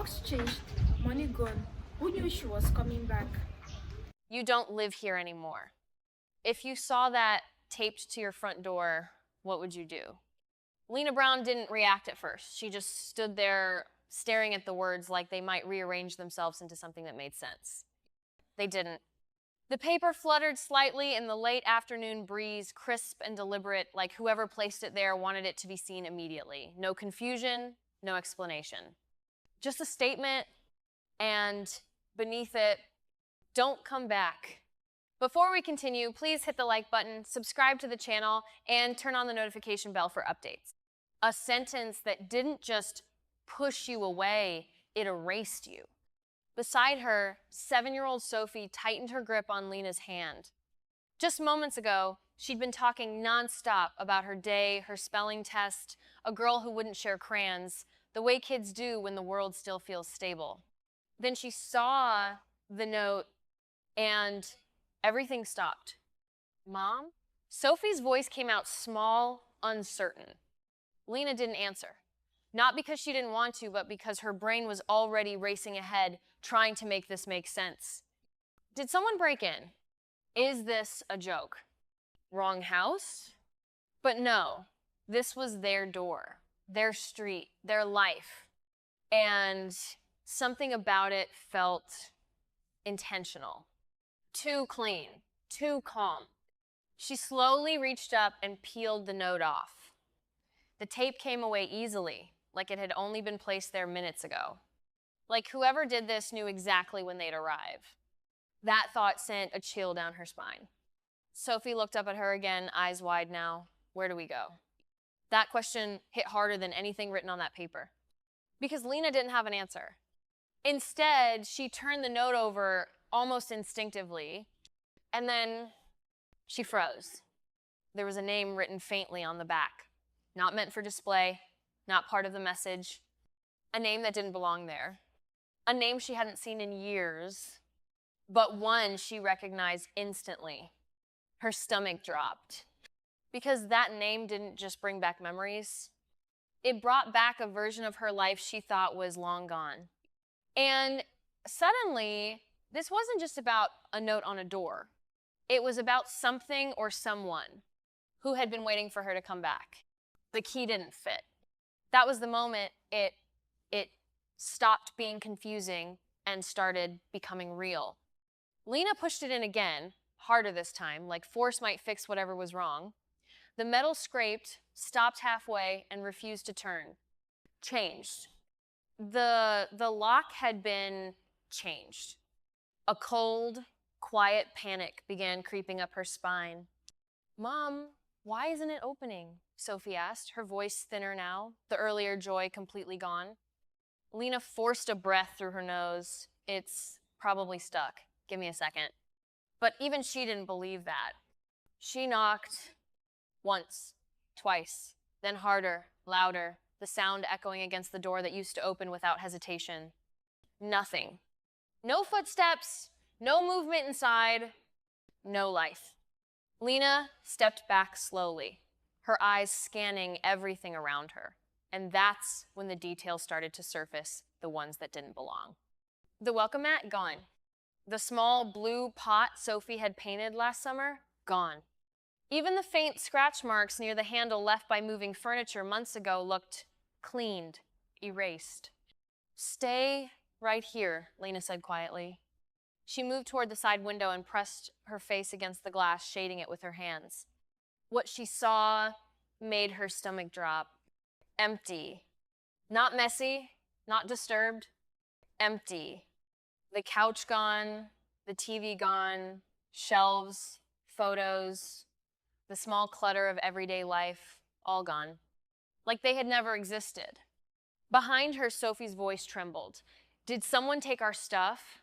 House changed, money gone. Who knew she was coming back? You don't live here anymore. If you saw that taped to your front door, what would you do? Lena Brown didn't react at first. She just stood there staring at the words like they might rearrange themselves into something that made sense. They didn't. The paper fluttered slightly in the late afternoon breeze, crisp and deliberate, like whoever placed it there wanted it to be seen immediately. No confusion, no explanation. Just a statement, and beneath it, don't come back. Before we continue, please hit the like button, subscribe to the channel, and turn on the notification bell for updates. A sentence that didn't just push you away, it erased you. Beside her, 7-year-old Sophie tightened her grip on Lena's hand. Just moments ago, she'd been talking nonstop about her day, her spelling test, a girl who wouldn't share crayons, the way kids do when the world still feels stable. Then she saw the note and everything stopped. Mom? Sophie's voice came out small, uncertain. Lena didn't answer. Not because she didn't want to, but because her brain was already racing ahead, trying to make this make sense. Did someone break in? Is this a joke? Wrong house? But no, this was their door, their street, their life. And something about it felt intentional. Too clean, too calm. She slowly reached up and peeled the note off. The tape came away easily, like it had only been placed there minutes ago. Like whoever did this knew exactly when they'd arrive. That thought sent a chill down her spine. Sophie looked up at her again, eyes wide now. Where do we go? That question hit harder than anything written on that paper. Because Lena didn't have an answer. Instead, she turned the note over almost instinctively, and then she froze. There was a name written faintly on the back. Not meant for display, not part of the message. A name that didn't belong there. A name she hadn't seen in years, but one she recognized instantly. Her stomach dropped. Because that name didn't just bring back memories. It brought back a version of her life she thought was long gone. And suddenly, this wasn't just about a note on a door. It was about something or someone who had been waiting for her to come back. The key didn't fit. That was the moment it stopped being confusing and started becoming real. Lena pushed it in again, harder this time, like force might fix whatever was wrong. The metal scraped, stopped halfway, and refused to turn. Changed. The lock had been changed. A cold, quiet panic began creeping up her spine. Mom, why isn't it opening? Sophie asked, her voice thinner now, the earlier joy completely gone. Lena forced a breath through her nose. It's probably stuck. Give me a second. But even she didn't believe that. She knocked once, twice, then harder, louder, the sound echoing against the door that used to open without hesitation. Nothing. No footsteps, no movement inside, no life. Lena stepped back slowly, her eyes scanning everything around her. And that's when the details started to surface, the ones that didn't belong. The welcome mat, gone. The small blue pot Sophie had painted last summer, gone. Even the faint scratch marks near the handle left by moving furniture months ago looked cleaned, erased. Stay right here, Lena said quietly. She moved toward the side window and pressed her face against the glass, shading it with her hands. What she saw made her stomach drop. Empty. Not messy, not disturbed. Empty. The couch gone, the TV gone, shelves, photos, the small clutter of everyday life, all gone. Like they had never existed. Behind her, Sophie's voice trembled. Did someone take our stuff?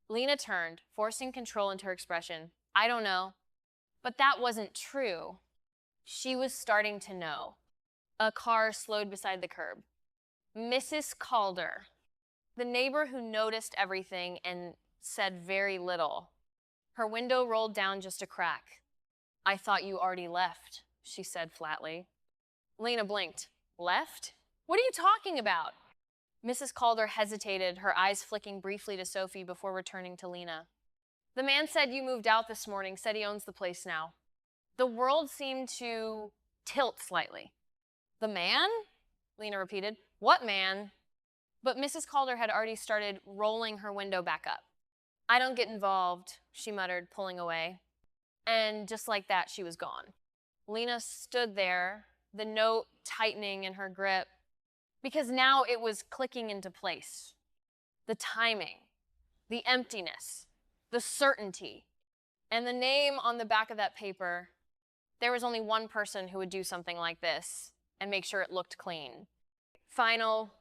Lena turned, forcing control into her expression. I don't know. But that wasn't true. She was starting to know. A car slowed beside the curb. Mrs. Calder, the neighbor who noticed everything and said very little. Her window rolled down just a crack. I thought you already left, she said flatly. Lena blinked. Left? What are you talking about? Mrs. Calder hesitated, her eyes flicking briefly to Sophie before returning to Lena. The man said you moved out this morning, said he owns the place now. The world seemed to tilt slightly. The man? Lena repeated. What man? But Mrs. Calder had already started rolling her window back up. I don't get involved, she muttered, pulling away. And just like that, she was gone. Lena stood there, the note tightening in her grip, because now it was clicking into place. The timing, the emptiness, the certainty, and the name on the back of that paper. There was only one person who would do something like this and make sure it looked clean. Final,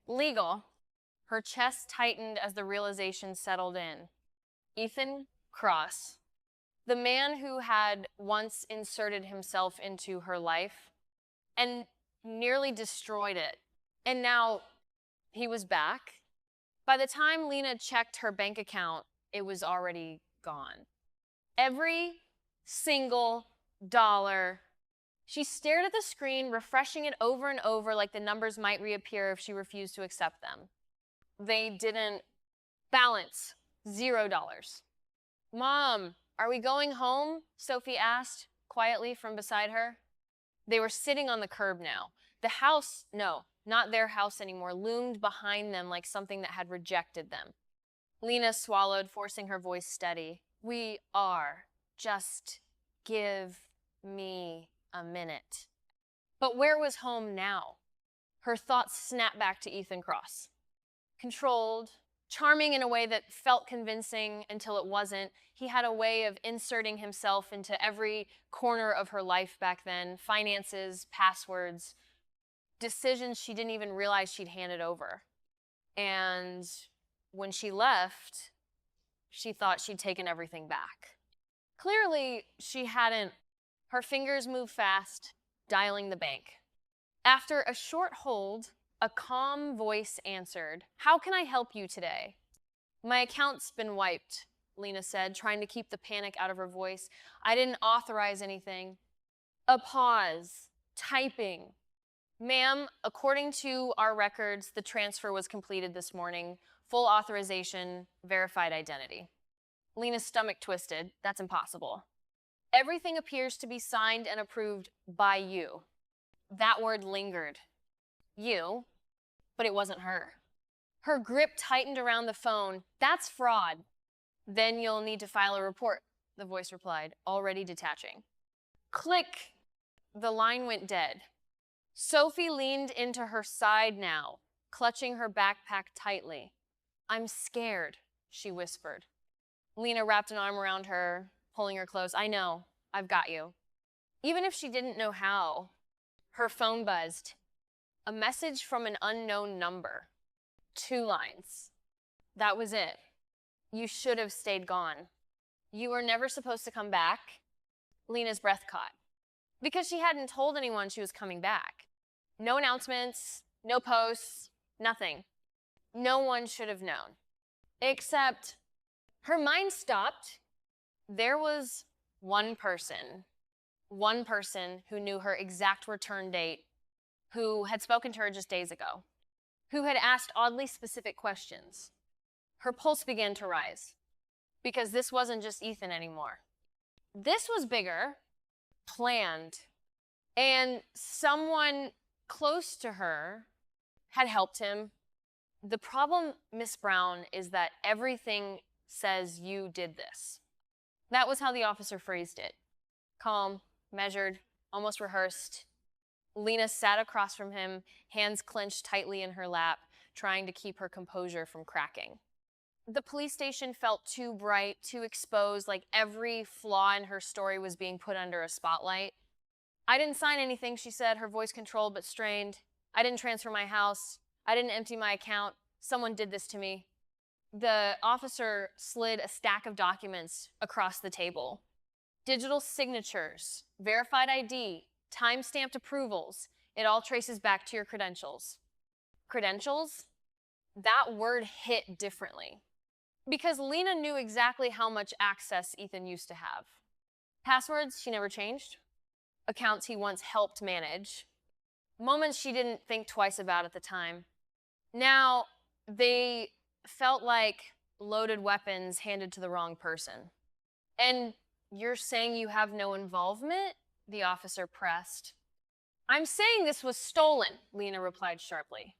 legal. Her chest tightened as the realization settled in. Ethan Cross, the man who had once inserted himself into her life and nearly destroyed it. And now he was back. By the time Lena checked her bank account, it was already gone. Every single dollar. She stared at the screen, refreshing it over and over like the numbers might reappear if she refused to accept them. They didn't balance. $0. Mom, are we going home? Sophie asked quietly from beside her. They were sitting on the curb now. The house, no, not their house anymore, loomed behind them like something that had rejected them. Lena swallowed, forcing her voice steady. We are. Just give me a minute. But where was home now? Her thoughts snapped back to Ethan Cross. Controlled, charming in a way that felt convincing until it wasn't. He had a way of inserting himself into every corner of her life back then. Finances, passwords, decisions she didn't even realize she'd handed over. And when she left, she thought she'd taken everything back. Clearly, she hadn't. Her fingers moved fast, dialing the bank. After a short hold, a calm voice answered, "How can I help you today?" "My account's been wiped," Lena said, trying to keep the panic out of her voice. "I didn't authorize anything." A pause, typing. "Ma'am, according to our records, the transfer was completed this morning. Full authorization, verified identity." Lena's stomach twisted. That's impossible. "Everything appears to be signed and approved by you." That word lingered. You, but it wasn't her. Her grip tightened around the phone. "That's fraud." "Then you'll need to file a report," the voice replied, already detaching. Click. The line went dead. Sophie leaned into her side now, clutching her backpack tightly. "I'm scared," she whispered. Lena wrapped an arm around her, pulling her close. "I know. I've got you." Even if she didn't know how, her phone buzzed. A message from an unknown number. 2 lines. That was it. "You should have stayed gone. You were never supposed to come back." Lena's breath caught. Because she hadn't told anyone she was coming back. No announcements, no posts, nothing. No one should have known. Except her mind stopped. There was one person who knew her exact return date, who had spoken to her just days ago, who had asked oddly specific questions. Her pulse began to rise, because this wasn't just Ethan anymore. This was bigger, planned, and someone close to her had helped him. "The problem, Miss Brown, is that everything says you did this." That was how the officer phrased it. Calm, measured, almost rehearsed. Lena sat across from him, hands clenched tightly in her lap, trying to keep her composure from cracking. The police station felt too bright, too exposed, like every flaw in her story was being put under a spotlight. "I didn't sign anything," she said, her voice controlled but strained. "I didn't transfer my house. I didn't empty my account. Someone did this to me." The officer slid a stack of documents across the table. Digital signatures, verified ID, time-stamped approvals. It all traces back to your credentials. Credentials? That word hit differently. Because Lena knew exactly how much access Ethan used to have. Passwords she never changed. Accounts he once helped manage. Moments she didn't think twice about at the time. Now, they felt like loaded weapons handed to the wrong person. And you're saying you have no involvement? The officer pressed. I'm saying this was stolen, Lena replied sharply.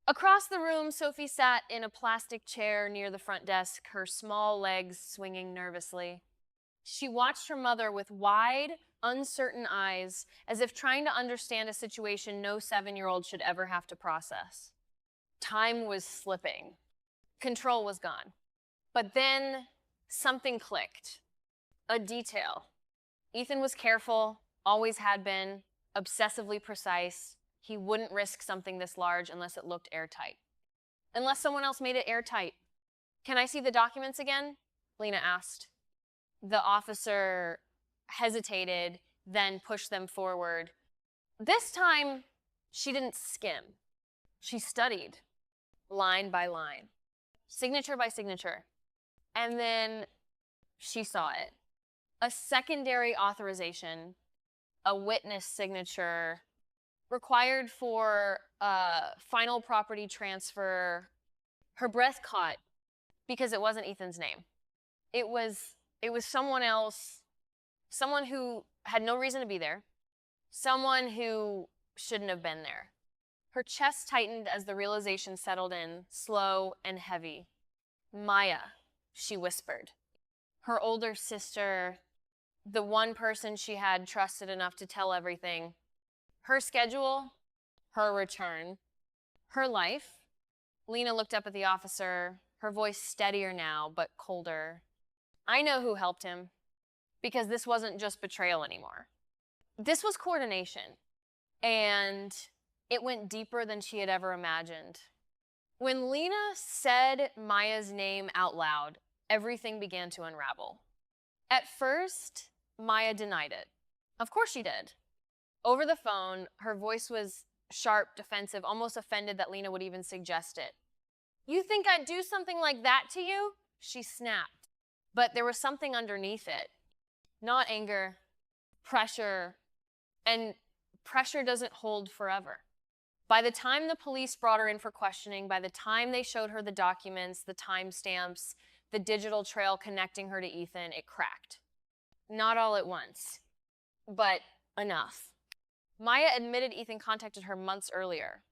Across the room, Sophie sat in a plastic chair near the front desk, her small legs swinging nervously. She watched her mother with wide, uncertain eyes, as if trying to understand a situation no 7-year-old should ever have to process. Time was slipping. Control was gone. But then something clicked. A detail. Ethan was careful, always had been, obsessively precise. He wouldn't risk something this large unless it looked airtight. Unless someone else made it airtight. Can I see the documents again? Lena asked. The officer hesitated, then pushed them forward. This time, she didn't skim. She studied, line by line, signature by signature. And then she saw it. A secondary authorization, a witness signature, required for final property transfer. Her breath caught because it wasn't Ethan's name. It was someone else, someone who had no reason to be there, someone who shouldn't have been there. Her chest tightened as the realization settled in, slow and heavy. Maya, she whispered. Her older sister, the one person she had trusted enough to tell everything. Her schedule, her return, her life. Lena looked up at the officer, her voice steadier now, but colder. I know who helped him, because this wasn't just betrayal anymore. This was coordination, and it went deeper than she had ever imagined. When Lena said Maya's name out loud, everything began to unravel. At first, Maya denied it. Of course she did. Over the phone, her voice was sharp, defensive, almost offended that Lena would even suggest it. You think I'd do something like that to you? She snapped. But there was something underneath it. Not anger, pressure, and pressure doesn't hold forever. By the time the police brought her in for questioning, by the time they showed her the documents, the timestamps, the digital trail connecting her to Ethan, it cracked. Not all at once, but enough. Maya admitted Ethan contacted her months earlier.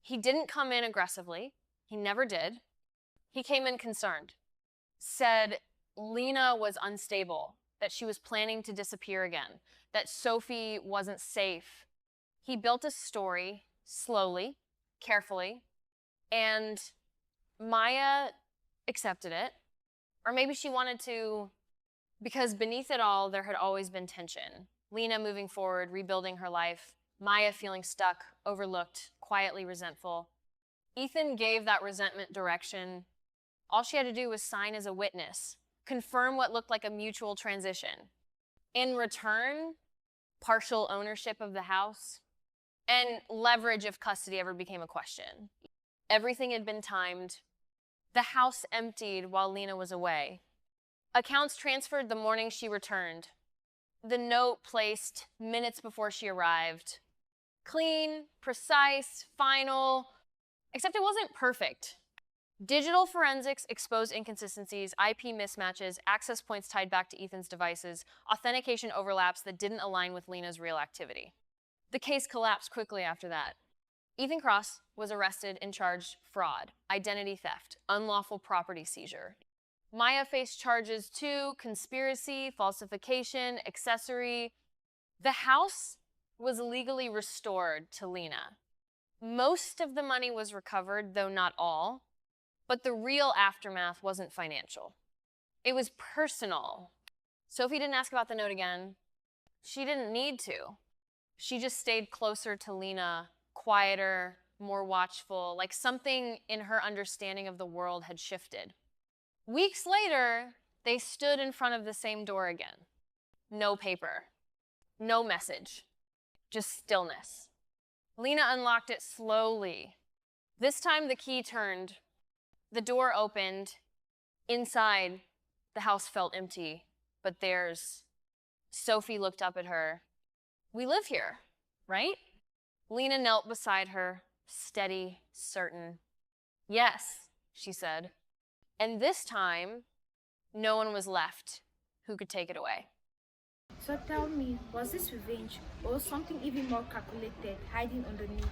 He didn't come in aggressively. He never did. He came in concerned. Said Lena was unstable, that she was planning to disappear again, that Sophie wasn't safe. He built a story slowly, carefully, and Maya accepted it. Or maybe she wanted to, because beneath it all, there had always been tension. Lena moving forward, rebuilding her life. Maya feeling stuck, overlooked, quietly resentful. Ethan gave that resentment direction. All she had to do was sign as a witness, confirm what looked like a mutual transition. In return, partial ownership of the house, and leverage if custody ever became a question. Everything had been timed. The house emptied while Lena was away. Accounts transferred the morning she returned. The note placed minutes before she arrived. Clean, precise, final, except it wasn't perfect. Digital forensics exposed inconsistencies, IP mismatches, access points tied back to Ethan's devices, authentication overlaps that didn't align with Lena's real activity. The case collapsed quickly after that. Ethan Cross was arrested and charged fraud, identity theft, unlawful property seizure. Maya faced charges too: conspiracy, falsification, accessory. The house was legally restored to Lena. Most of the money was recovered, though not all, but the real aftermath wasn't financial. It was personal. Sophie didn't ask about the note again. She didn't need to. She just stayed closer to Lena, quieter, more watchful, like something in her understanding of the world had shifted. Weeks later, they stood in front of the same door again. No paper, no message, just stillness. Lena unlocked it slowly. This time the key turned. The door opened. Inside, the house felt empty, but theirs. Sophie looked up at her. We live here, right? Lena knelt beside her, steady, certain. Yes, she said. And this time, no one was left who could take it away. So tell me, was this revenge or something even more calculated hiding underneath?